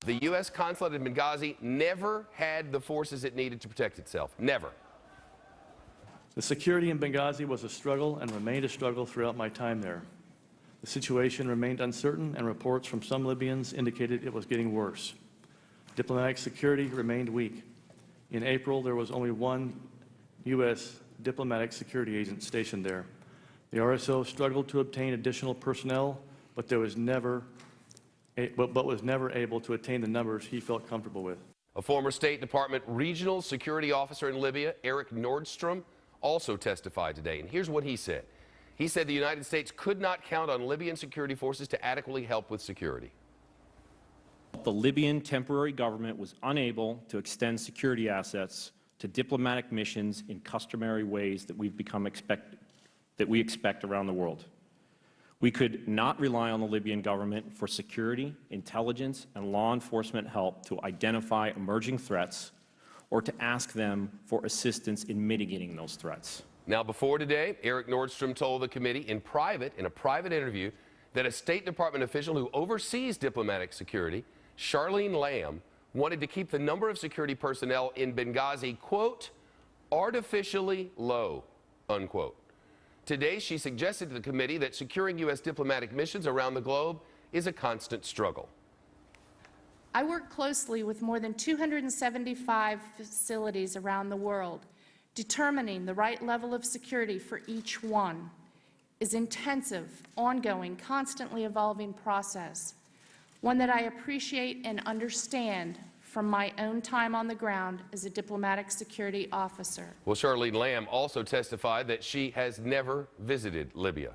The U.S. Consulate in Benghazi never had the forces it needed to protect itself. Never. The security in Benghazi was a struggle and remained a struggle throughout my time there. The situation remained uncertain, and reports from some Libyans indicated it was getting worse. Diplomatic security remained weak. In April, there was only one U.S. diplomatic security agent stationed there. The RSO struggled to obtain additional personnel, but was never able to attain the numbers he felt comfortable with. A former State Department regional security officer in Libya, Eric Nordstrom, also testified today, and here's what he said. He said the United States could not count on Libyan security forces to adequately help with security. The Libyan temporary government was unable to extend security assets to diplomatic missions in customary ways that we expect around the world. We could not rely on the Libyan government for security, intelligence, and law enforcement help to identify emerging threats or to ask them for assistance in mitigating those threats. Now, before today, Eric Nordstrom told the committee in a private interview, that a State Department official who oversees diplomatic security, Charlene Lamb, wanted to keep the number of security personnel in Benghazi, quote, artificially low, unquote. Today, she suggested to the committee that securing U.S. diplomatic missions around the globe is a constant struggle. I work closely with more than 275 facilities around the world. Determining the right level of security for each one is intensive, ongoing, constantly evolving process, one that I appreciate and understand from my own time on the ground as a diplomatic security officer. Well, Charlene Lamb also testified that she has never visited Libya.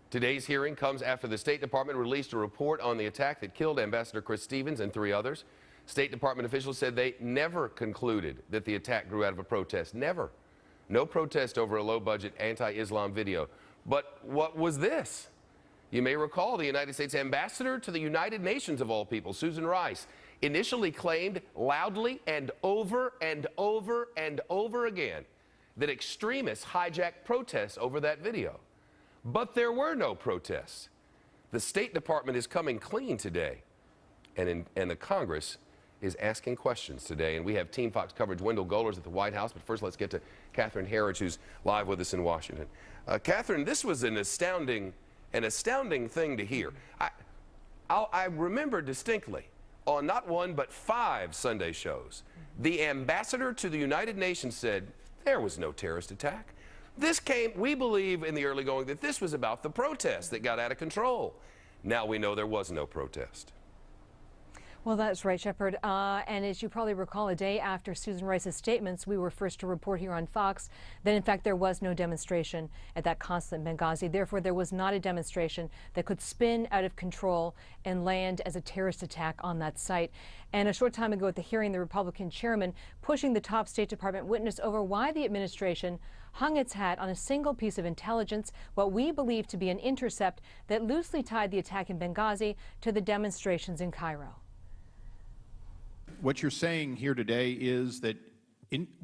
Today's hearing comes after the State Department released a report on the attack that killed Ambassador Chris Stevens and 3 others. State Department officials said they never concluded that the attack grew out of a protest. Never. No protest over a low-budget anti-Islam video. But what was this? You may recall the United States ambassador to the United Nations, of all people, Susan Rice, initially claimed loudly and over and over and over again that extremists hijacked protests over that video. But there were no protests. The State Department is coming clean today, and the Congress is asking questions today. And we have Team Fox coverage. Wendell Golders at the White House. But first, let's get to Catherine Herridge, who's live with us in Washington. Catherine, this was an astounding thing to hear. I remember distinctly on not 1 but 5 Sunday shows, the ambassador to the United Nations said there was no terrorist attack. We believe in the early going that this was about the protest that got out of control. Now we know there was no protest. Well, that's right, Shepard. And as you probably recall, a day after Susan Rice's statements, we were first to report here on Fox that, in fact, there was no demonstration at that consulate in Benghazi. Therefore, there was not a demonstration that could spin out of control and land as a terrorist attack on that site. And a short time ago at the hearing, the Republican chairman pushing the top State Department witness over why the administration hung its hat on a single piece of intelligence, what we believe to be an intercept that loosely tied the attack in Benghazi to the demonstrations in Cairo. What you're saying here today is that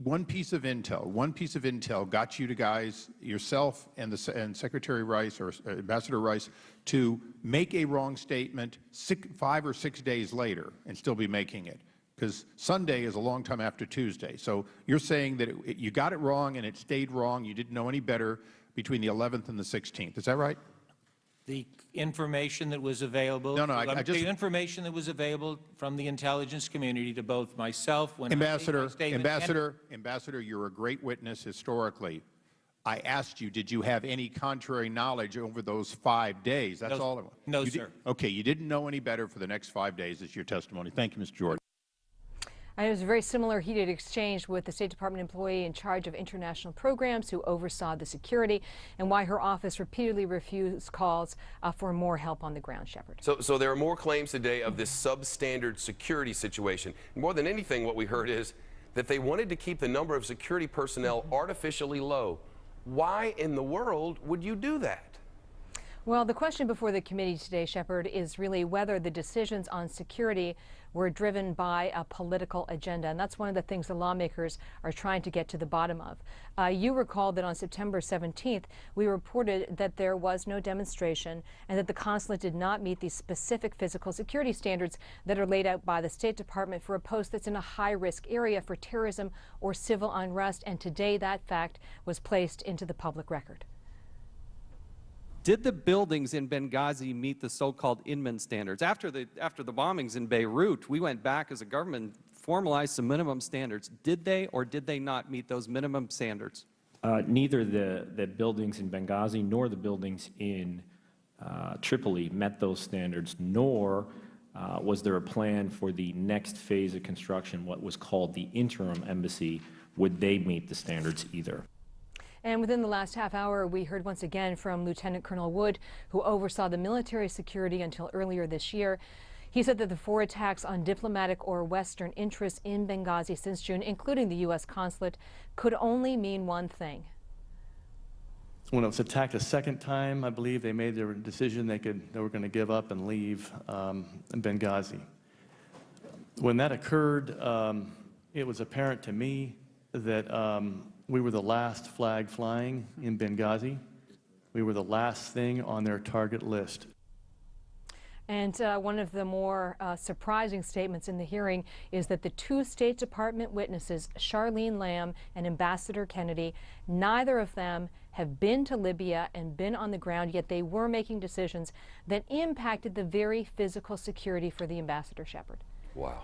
one piece of intel got you guys, yourself and Secretary Rice or Ambassador Rice, to make a wrong statement 5 or 6 days later and still be making it. Because Sunday is a long time after Tuesday. So you're saying that you got it wrong and it stayed wrong. You didn't know any better between the 11th and the 16th. Is that right? The information that was available. The information that was available from the intelligence community to both myself when Ambassador, you're a great witness historically. I asked you, did you have any contrary knowledge over those 5 days? That's all I want. No, sir. Okay, you didn't know any better for the next 5 days. Is your testimony. Thank you, Mr. Jordan. And it was a very similar heated exchange with the State Department employee in charge of international programs who oversaw the security, and why her office repeatedly refused calls for more help on the ground, Shepard. So there are more claims today of this substandard security situation. More than anything, what we heard is that they wanted to keep the number of security personnel artificially low. Why in the world would you do that? Well, the question before the committee today, Shepard, is really whether the decisions on security were driven by a political agenda. And that's one of the things the lawmakers are trying to get to the bottom of. You recall that on September 17th, we reported that there was no demonstration and that the consulate did not meet the specific physical security standards that are laid out by the State Department for a post that's in a high-risk area for terrorism or civil unrest. And today that fact was placed into the public record. Did the buildings in Benghazi meet the so-called Inman standards? After the bombings in Beirut, we went back as a government, formalized some minimum standards. Did they or did they not meet those minimum standards? Neither the buildings in Benghazi nor the buildings in Tripoli met those standards, nor was there a plan for the next phase of construction, what was called the interim embassy. Would they meet the standards either? And within the last half hour, we heard once again from Lieutenant Colonel Wood, who oversaw the military security until earlier this year. He said that the 4 attacks on diplomatic or Western interests in Benghazi since June, including the U.S. consulate, could only mean one thing. When it was attacked a second time, I believe they made their decision they were going to give up and leave Benghazi. When that occurred, it was apparent to me that we were the last flag flying in Benghazi. We were the last thing on their target list. And one of the more surprising statements in the hearing is that the 2 State Department witnesses, Charlene Lamb and Ambassador Kennedy, neither of them have been to Libya and been on the ground, yet they were making decisions that impacted the very physical security for the ambassador, Shepard. Wow.